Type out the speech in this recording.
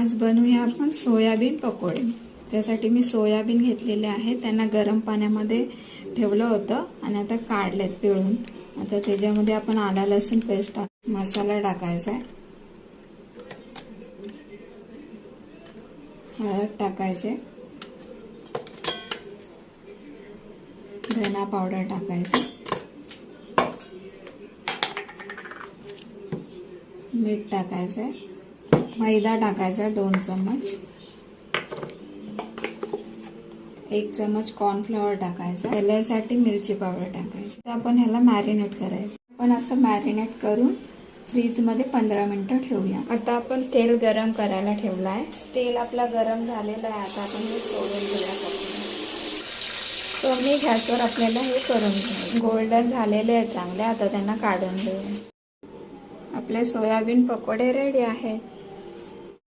आज बनवूया आपण सोयाबीन पकोडे। त्यासाठी मी सोयाबीन घेतलेले आहे, त्यांना गरम पाण्यामध्ये ठेवलं होतं आणि आता काढलेत पिळून। आता त्याच्यामध्ये आपण आला लसूण पेस्ट मसाला टाकायचा आहे, हळद टाकायचे, धना पावडर टाकायचे, मीठ टाकायचं, मैदा टाकायचा 2 चम्मच, 1 चम्मच कॉर्नफ्लॉवर टाकायचा, कलरसाठी मिरची पावडर टाकायची। आपण ह्याला मॅरिनेट करायचं। आपण असं मॅरिनेट करून फ्रीज मध्ये 15 मिनिटं ठेवूया। आता आपण तेल गरम करायला ठेवलं आहे, तेल आपला गरम झालेलं आहे। आता आपण हे सोडून घेऊया। कमी गॅसवर आपल्याला हे करून घ्यायचं। गोल्डन झालेले आहे चांगले, आता त्यांना काढून घेऊया। आपले सोयाबीन पकोडे रेडी आहेत।